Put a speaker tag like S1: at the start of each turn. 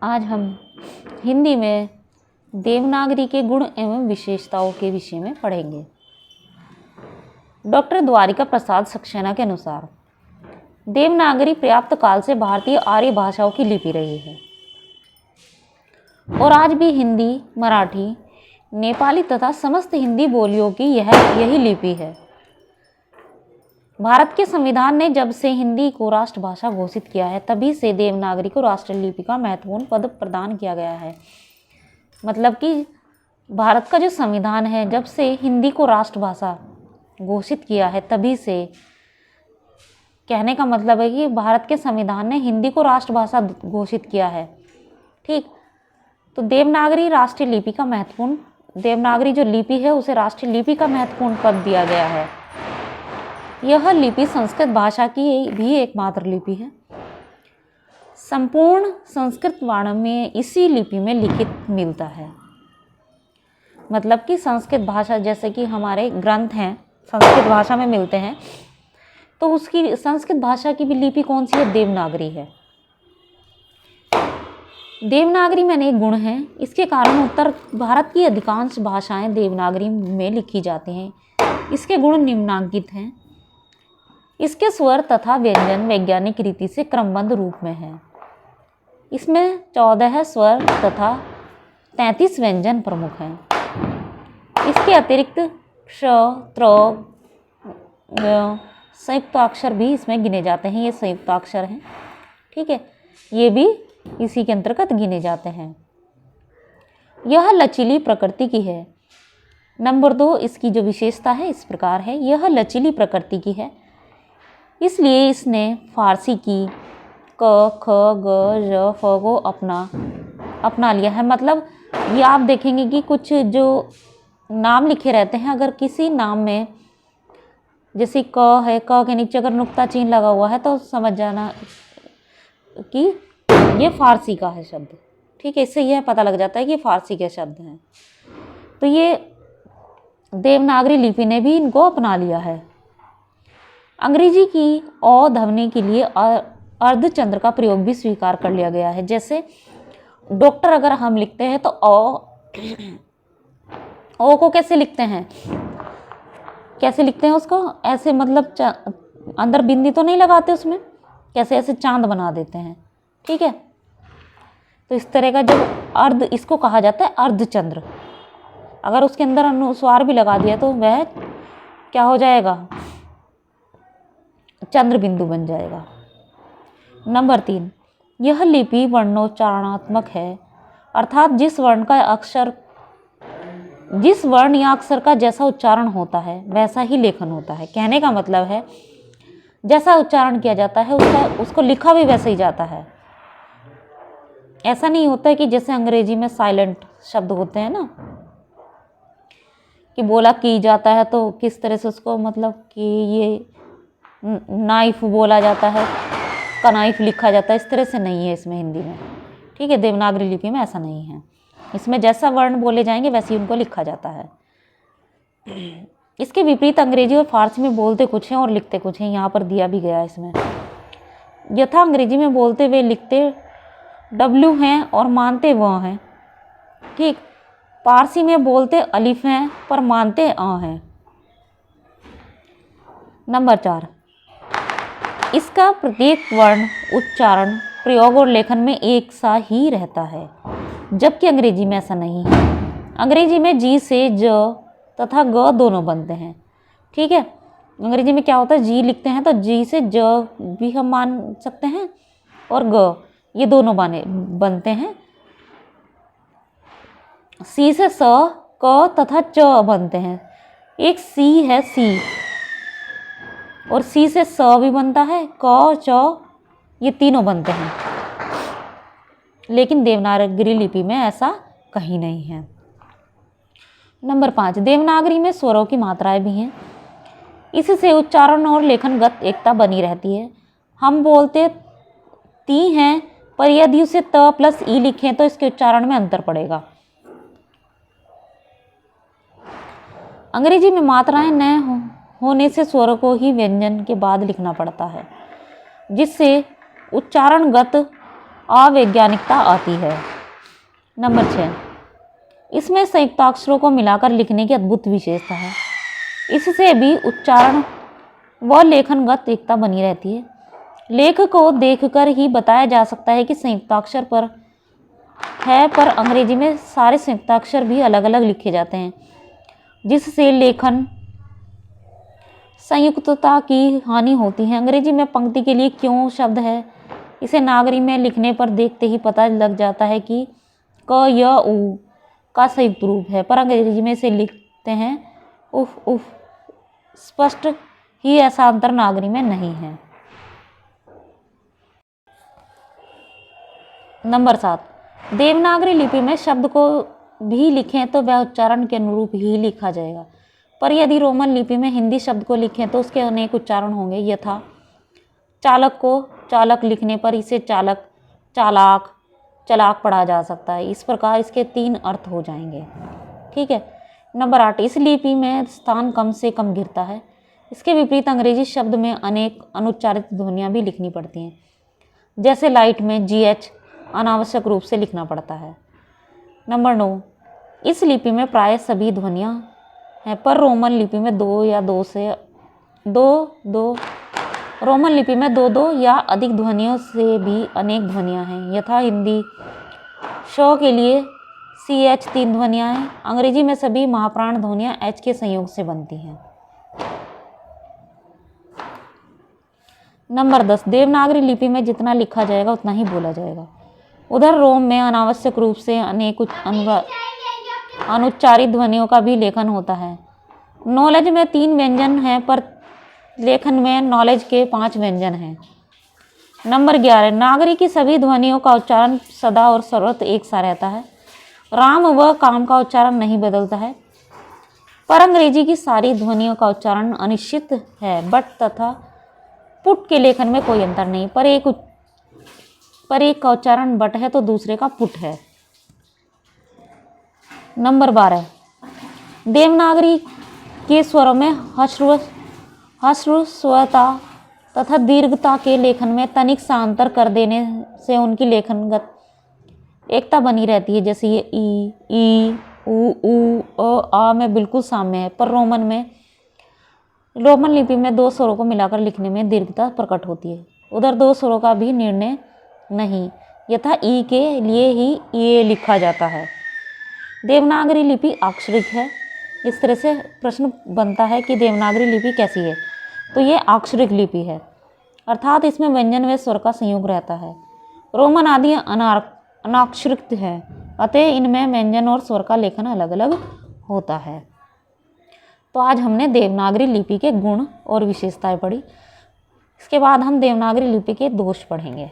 S1: आज हम हिंदी में देवनागरी के गुण एवं विशेषताओं के विषय में पढ़ेंगे। डॉक्टर द्वारिका प्रसाद सक्सेना के अनुसार देवनागरी पर्याप्त काल से भारतीय आर्य भाषाओं की लिपि रही है और आज भी हिंदी, मराठी, नेपाली तथा समस्त हिंदी बोलियों की यही लिपि है। भारत के संविधान ने जब से हिंदी को राष्ट्रभाषा घोषित किया है, तभी से देवनागरी को राष्ट्रलिपि का महत्वपूर्ण पद प्रदान किया गया है। मतलब कि भारत का जो संविधान है, जब से हिंदी को राष्ट्रभाषा घोषित किया है, तभी से कहने का मतलब है कि भारत के संविधान ने हिंदी को राष्ट्रभाषा घोषित किया है। ठीक, तो देवनागरी राष्ट्रीय लिपि का महत्वपूर्ण, देवनागरी जो लिपि है उसे राष्ट्रीय लिपि का महत्वपूर्ण पद दिया गया है। यह लिपि संस्कृत भाषा की भी एकमात्र लिपि है। संपूर्ण संस्कृत वाङ्मय इसी लिपि में लिखित मिलता है। मतलब कि संस्कृत भाषा, जैसे कि हमारे ग्रंथ हैं संस्कृत भाषा में मिलते हैं, तो उसकी संस्कृत भाषा की भी लिपि कौन सी है? देवनागरी है। देवनागरी में अनेक गुण हैं। इसके कारण उत्तर भारत की अधिकांश भाषाएं देवनागरी में लिखी जाती हैं। इसके गुण निम्नांकित हैं। इसके स्वर तथा व्यंजन वैज्ञानिक रीति से क्रमबद्ध रूप में हैं। इसमें 14 स्वर तथा 33 व्यंजन प्रमुख हैं। इसके अतिरिक्त श, त्र, संयुक्ताक्षर भी इसमें गिने जाते हैं। ये संयुक्ताक्षर हैं, ठीक है, ये भी इसी के अंतर्गत गिने जाते हैं। यह लचीली प्रकृति की है। नंबर 2, इसकी जो विशेषता है इस प्रकार है, यह लचीली प्रकृति की है, इसलिए इसने फारसी की क, ख, ग, ज, फ को अपना लिया है। मतलब ये आप देखेंगे कि कुछ जो नाम लिखे रहते हैं, अगर किसी नाम में जैसे क है, क के नीचे अगर नुक्ता चिन्ह लगा हुआ है तो समझ जाना कि ये फारसी का है शब्द। ठीक है, इससे यह पता लग जाता है कि ये फारसी के शब्द हैं। तो ये देवनागरी लिपि ने भी इनको अपना लिया है। अंग्रेजी की अ ध्वनि के लिए अर्धचंद्र का प्रयोग भी स्वीकार कर लिया गया है। जैसे डॉक्टर अगर हम लिखते हैं तो ओ को कैसे लिखते हैं? कैसे लिखते हैं उसको? ऐसे, मतलब अंदर बिंदी तो नहीं लगाते उसमें, कैसे ऐसे चांद बना देते हैं। ठीक है, तो इस तरह का जब अर्ध, इसको कहा जाता है अर्धचंद्र। अगर उसके अंदर अनुस्वार भी लगा दिया तो वह क्या हो जाएगा? चंद्र बिंदु बन जाएगा। नंबर 3, यह लिपि वर्णोच्चारणात्मक है, अर्थात जिस वर्ण या अक्षर का जैसा उच्चारण होता है वैसा ही लेखन होता है। कहने का मतलब है जैसा उच्चारण किया जाता है उसको लिखा भी वैसे ही जाता है। ऐसा नहीं होता है कि जैसे अंग्रेजी में साइलेंट शब्द होते हैं ना, कि बोला की जाता है तो किस तरह से उसको, मतलब कि ये नाइफ बोला जाता है, कनाइफ लिखा जाता है, इस तरह से नहीं है इसमें हिंदी में। ठीक है, देवनागरी लिपि में ऐसा नहीं है। इसमें जैसा वर्ण बोले जाएंगे वैसे ही उनको लिखा जाता है। इसके विपरीत अंग्रेजी और फारसी में बोलते कुछ हैं और लिखते कुछ हैं। यहाँ पर दिया भी गया है इसमें। यथा अंग्रेजी में बोलते वे लिखते W हैं और मानते व हैं। ठीक, फारसी में बोलते अलिफ हैं पर मानते अ हैं। नंबर 4, इसका प्रत्येक वर्ण, उच्चारण, प्रयोग और लेखन में एक सा ही रहता है, जबकि अंग्रेजी में ऐसा नहीं है। अंग्रेजी में जी से ज तथा ग दोनों बनते हैं। ठीक है, अंग्रेजी में क्या होता है, जी लिखते हैं तो जी से ज भी हम मान सकते हैं और ग, ये दोनों बनते हैं। सी से स, क तथा च बनते हैं। एक सी है सी, और सी से स भी बनता है, क, च, ये तीनों बनते हैं। लेकिन देवनागरी लिपि में ऐसा कहीं नहीं है। नंबर 5, देवनागरी में स्वरों की मात्राएं भी हैं। इससे उच्चारण और लेखनगत एकता बनी रहती है। हम बोलते ती हैं, पर यदि उसे त प्लस ई लिखें तो इसके उच्चारण में अंतर पड़ेगा। अंग्रेजी में मात्राएं न होने से स्वरों को ही व्यंजन के बाद लिखना पड़ता है, जिससे उच्चारणगत अवैज्ञानिकता आती है। नंबर 6, इसमें संयुक्ताक्षरों को मिलाकर लिखने की अद्भुत विशेषता है। इससे भी उच्चारण व लेखनगत एकता बनी रहती है। लेख को देखकर ही बताया जा सकता है कि संयुक्ताक्षर पर है, पर अंग्रेजी में सारे संयुक्ताक्षर भी अलग अलग लिखे जाते हैं, जिससे लेखन संयुक्तता की हानि होती है। अंग्रेजी में पंक्ति के लिए क्यों शब्द है, इसे नागरी में लिखने पर देखते ही पता लग जाता है कि क य उ का संयुक्त रूप है, पर अंग्रेजी में इसे लिखते हैं उफ उफ। स्पष्ट ही ऐसा अंतर नागरी में नहीं है। नंबर 7, देवनागरी लिपि में शब्द को भी लिखें तो वह उच्चारण के अनुरूप ही लिखा जाएगा, पर यदि रोमन लिपि में हिंदी शब्द को लिखें तो उसके अनेक उच्चारण होंगे। यथा चालक को चालक लिखने पर इसे चालक, चालाक, चलाक पढ़ा जा सकता है। इस प्रकार इसके 3 अर्थ हो जाएंगे। ठीक है। नंबर 8, इस लिपि में स्थान कम से कम घिरता है। इसके विपरीत अंग्रेजी शब्द में अनेक अनुच्चारित ध्वनियाँ भी लिखनी पड़ती हैं। जैसे लाइट में GH अनावश्यक रूप से लिखना पड़ता है। नंबर 9, इस लिपि में प्राय सभी ध्वनियाँ हैं, पर रोमन लिपि में दो या अधिक ध्वनियों से भी अनेक ध्वनियाँ हैं। यथा हिंदी श के लिए CH 3 ध्वनियाँ हैं। अंग्रेजी में सभी महाप्राण ध्वनियाँ H के संयोग से बनती हैं। नंबर 10, देवनागरी लिपि में जितना लिखा जाएगा उतना ही बोला जाएगा। उधर रोम में अनावश्यक रूप से अनेक अनुच्चारित ध्वनियों का भी लेखन होता है। नॉलेज में 3 व्यंजन हैं, पर लेखन में नॉलेज के 5 व्यंजन हैं। नंबर 11, नागरी की सभी ध्वनियों का उच्चारण सदा और सर्वत्र एक सा रहता है। राम व काम का उच्चारण नहीं बदलता है, पर अंग्रेजी की सारी ध्वनियों का उच्चारण अनिश्चित है। बट तथा पुट के लेखन में कोई अंतर नहीं, पर एक का उच्चारण बट है तो दूसरे का पुट है। नंबर 12, देवनागरी के स्वरों में ह्रस्वता तथा दीर्घता के लेखन में तनिक सा अंतर कर देने से उनकी लेखनगत एकता बनी रहती है। जैसे ये ई, उ, आ में बिल्कुल साम्य है, पर रोमन लिपि में 2 स्वरों को मिलाकर लिखने में दीर्घता प्रकट होती है। उधर 2 स्वरों का भी निर्णय नहीं, यथा ई के लिए ही ये लिखा जाता है। देवनागरी लिपि अक्षरिक है। इस तरह से प्रश्न बनता है कि देवनागरी लिपि कैसी है, तो ये अक्षरिक लिपि है, अर्थात इसमें व्यंजन व स्वर का संयोग रहता है। रोमन आदि अनाक्षरिक है, अतः इनमें व्यंजन और स्वर का लेखन अलग अलग होता है। तो आज हमने देवनागरी लिपि के गुण और विशेषताएं पढ़ी। इसके बाद हम देवनागरी लिपि के दोष पढ़ेंगे।